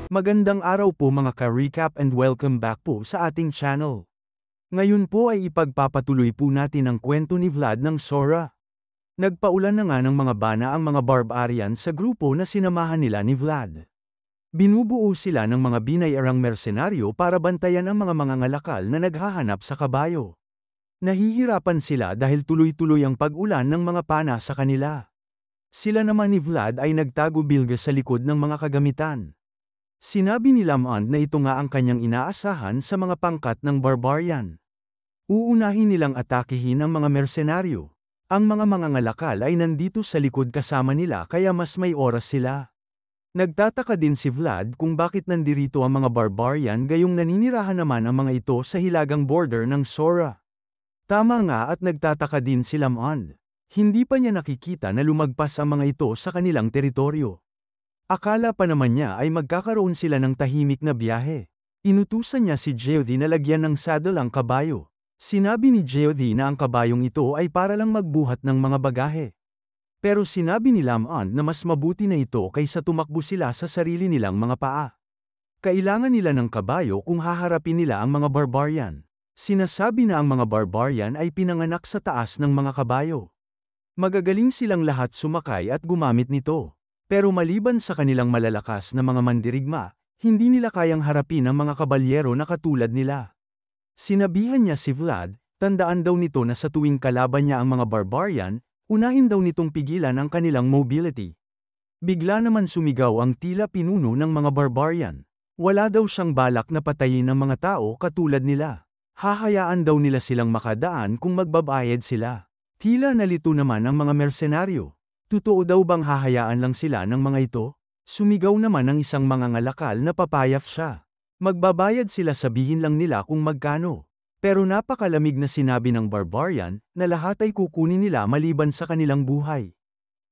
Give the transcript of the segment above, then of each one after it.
Magandang araw po mga ka-recap and welcome back po sa ating channel. Ngayon po ay ipagpapatuloy po natin ang kwento ni Vlad ng Sora. Nagpaulan na nga ng mga bana ang mga barbarian sa grupo na sinamahan nila ni Vlad. Binubuo sila ng mga binayarang mersenaryo para bantayan ang mga mangangalakal na naghahanap sa kabayo. Nahihirapan sila dahil tuloy-tuloy ang pag-ulan ng mga pana sa kanila. Sila naman ni Vlad ay nagtago bilga sa likod ng mga kagamitan. Sinabi ni Lamond na ito nga ang kanyang inaasahan sa mga pangkat ng barbarian. Uunahin nilang atakihin ang mga mersenaryo. Ang mga mangangalakal ay nandito sa likod kasama nila kaya mas may oras sila. Nagtataka din si Vlad kung bakit nandirito ang mga barbarian gayong naninirahan naman ang mga ito sa hilagang border ng Sora. Tama nga at nagtataka din si Lamond. Hindi pa niya nakikita na lumagpas ang mga ito sa kanilang teritoryo. Akala pa naman niya ay magkakaroon sila ng tahimik na biyahe. Inutusan niya si Geodie na lagyan ng saddle ang kabayo. Sinabi ni Geodie na ang kabayong ito ay para lang magbuhat ng mga bagahe. Pero sinabi ni Lamond na mas mabuti na ito kaysa tumakbo sila sa sarili nilang mga paa. Kailangan nila ng kabayo kung haharapin nila ang mga barbarian. Sinasabi na ang mga barbarian ay pinanganak sa taas ng mga kabayo. Magagaling silang lahat sumakay at gumamit nito. Pero maliban sa kanilang malalakas na mga mandirigma, hindi nila kayang harapin ang mga kabalyero na katulad nila. Sinabihan niya si Vlad, tandaan daw nito na sa tuwing kalaban niya ang mga barbarian, unahin daw nitong pigilan ang kanilang mobility. Bigla naman sumigaw ang tila pinuno ng mga barbarian. Wala daw siyang balak na patayin ang mga tao katulad nila. Hahayaan daw nila silang makadaan kung magbabayad sila. Tila nalito naman ang mga mersenaryo. Totoo daw bang hahayaan lang sila ng mga ito? Sumigaw naman ang isang mangangalakal na papayaf siya. Magbabayad sila sabihin lang nila kung magkano. Pero napakalamig na sinabi ng barbarian na lahat ay kukunin nila maliban sa kanilang buhay.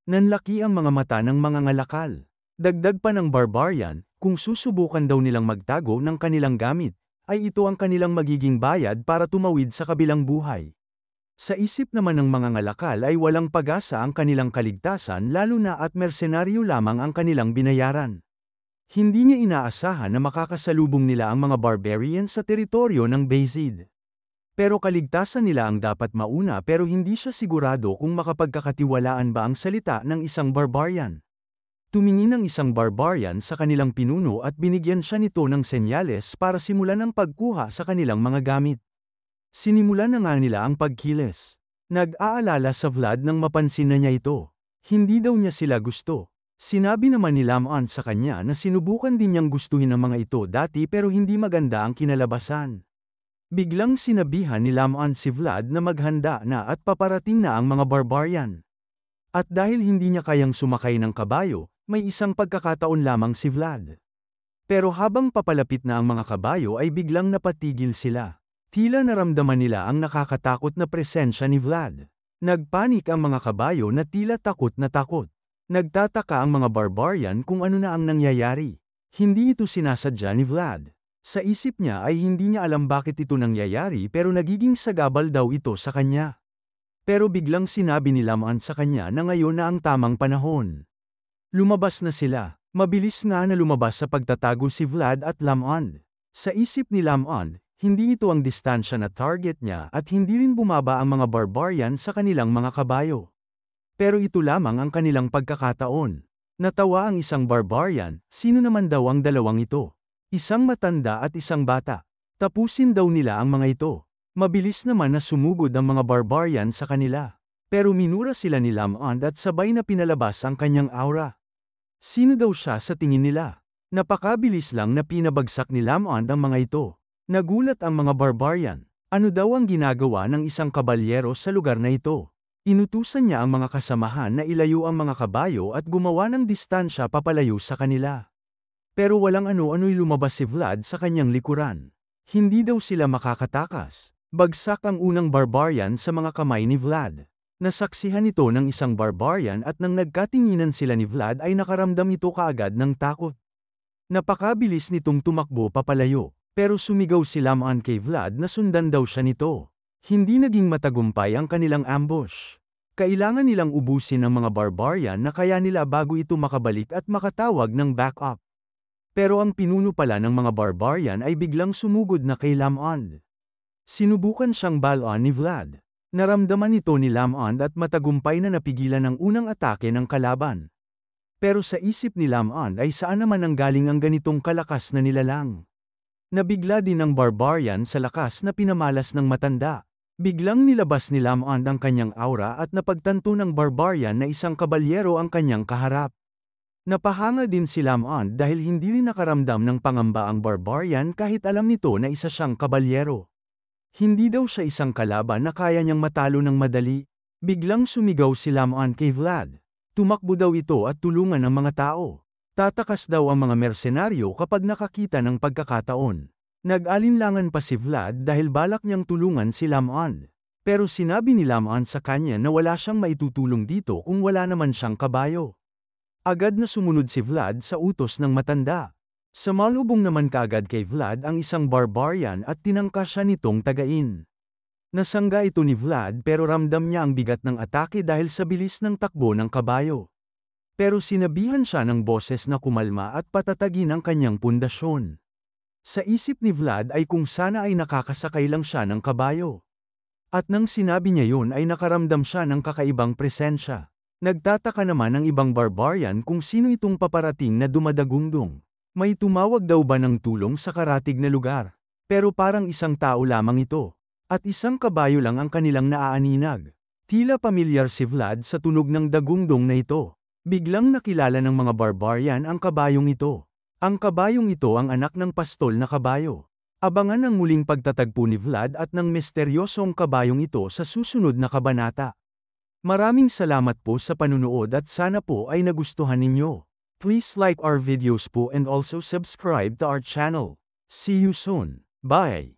Nanlaki ang mga mata ng mangangalakal. Dagdag pa ng barbarian, kung susubukan daw nilang magtago ng kanilang gamit, ay ito ang kanilang magiging bayad para tumawid sa kabilang buhay. Sa isip naman ng mga ngalakal ay walang pag-asa ang kanilang kaligtasan lalo na at mersenaryo lamang ang kanilang binayaran. Hindi niya inaasahan na makakasalubong nila ang mga barbarian sa teritoryo ng Bayzid. Pero kaligtasan nila ang dapat mauna pero hindi siya sigurado kung makapagkakatiwalaan ba ang salita ng isang barbarian. Tumingin ang isang barbarian sa kanilang pinuno at binigyan siya nito ng senyales para simulan ang pagkuha sa kanilang mga gamit. Sinimulan na nga nila ang pagkiles. Nag-aalala sa Vlad nang mapansin na niya ito. Hindi daw niya sila gusto. Sinabi naman ni Lamond sa kanya na sinubukan din niyang gustuhin ang mga ito dati pero hindi maganda ang kinalabasan. Biglang sinabihan ni Lamond si Vlad na maghanda na at paparating na ang mga barbarian. At dahil hindi niya kayang sumakay ng kabayo, may isang pagkakataon lamang si Vlad. Pero habang papalapit na ang mga kabayo ay biglang napatigil sila. Tila naramdaman nila ang nakakatakot na presensya ni Vlad. Nagpanik ang mga kabayo na tila takot na takot. Nagtataka ang mga barbarian kung ano na ang nangyayari. Hindi ito sinasadya ni Vlad. Sa isip niya ay hindi niya alam bakit ito nangyayari pero nagiging sagabal daw ito sa kanya. Pero biglang sinabi ni Lamond sa kanya na ngayon na ang tamang panahon. Lumabas na sila. Mabilis nga na lumabas sa pagtatago si Vlad at Lamond. Sa isip ni Lamond, hindi ito ang distansya na target niya at hindi rin bumaba ang mga barbarian sa kanilang mga kabayo. Pero ito lamang ang kanilang pagkakataon. Natawa ang isang barbarian, sino naman daw ang dalawang ito? Isang matanda at isang bata. Tapusin daw nila ang mga ito. Mabilis naman na sumugod ang mga barbarian sa kanila. Pero minura sila ni Lamond at sabay na pinalabas ang kanyang aura. Sino daw siya sa tingin nila? Napakabilis lang na pinabagsak ni Lamond ang mga ito. Nagulat ang mga barbarian. Ano daw ang ginagawa ng isang kabalyero sa lugar na ito? Inutusan niya ang mga kasamahan na ilayo ang mga kabayo at gumawa ng distansya papalayo sa kanila. Pero walang ano-ano'y lumabas si Vlad sa kanyang likuran. Hindi daw sila makakatakas. Bagsak ang unang barbarian sa mga kamay ni Vlad. Nasaksihan ito ng isang barbarian at nang nagkatinginan sila ni Vlad ay nakaramdam ito kaagad ng takot. Napakabilis nitong tumakbo papalayo. Pero sumigaw si Lamond kay Vlad na sundan daw siya nito. Hindi naging matagumpay ang kanilang ambush. Kailangan nilang ubusin ang mga barbarian na kaya nila bago ito makabalik at makatawag ng backup. Pero ang pinuno pala ng mga barbarian ay biglang sumugod na kay Lamond. Sinubukan siyang baluan ni Vlad. Naramdaman ito ni Lamond at matagumpay na napigilan ang unang atake ng kalaban. Pero sa isip ni Lamond ay saan naman ang galing ang ganitong kalakas na nilalang? Nabigla din ang barbarian sa lakas na pinamalas ng matanda. Biglang nilabas ni Lamond ang kanyang aura at napagtanto ng barbarian na isang kabalyero ang kanyang kaharap. Napahanga din si Lamond dahil hindi rin nakaramdam ng pangamba ang barbarian kahit alam nito na isa siyang kabalyero. Hindi daw siya isang kalaban na kaya niyang matalo ng madali. Biglang sumigaw si Lamond kay Vlad. Tumakbo daw ito at tulungan ang mga tao. Tatakas daw ang mga mersenaryo kapag nakakita ng pagkakataon. Nag-alinlangan pa si Vlad dahil balak niyang tulungan si Lamond. Pero sinabi ni Lamond sa kanya na wala siyang maitutulong dito kung wala naman siyang kabayo. Agad na sumunod si Vlad sa utos ng matanda. Sumalubong naman kaagad kay Vlad ang isang barbarian at tinangka siya nitong tagain. Nasangga ito ni Vlad pero ramdam niya ang bigat ng atake dahil sa bilis ng takbo ng kabayo. Pero sinabihan siya ng boses na kumalma at patatagin ang kanyang pundasyon. Sa isip ni Vlad ay kung sana ay nakakasakay lang siya ng kabayo. At nang sinabi niya yun ay nakaramdam siya ng kakaibang presensya. Nagtataka naman ang ibang barbarian kung sino itong paparating na dumadagundong. May tumawag daw ba ng tulong sa karatig na lugar? Pero parang isang tao lamang ito. At isang kabayo lang ang kanilang naaaninag. Tila pamilyar si Vlad sa tunog ng dagundong na ito. Biglang nakilala ng mga barbarian ang kabayong ito. Ang kabayong ito ang anak ng pastol na kabayo. Abangan ang muling pagtatagpo ni Vlad at ng misteryosong kabayong ito sa susunod na kabanata. Maraming salamat po sa panunood at sana po ay nagustuhan ninyo. Please like our videos po and also subscribe to our channel. See you soon. Bye!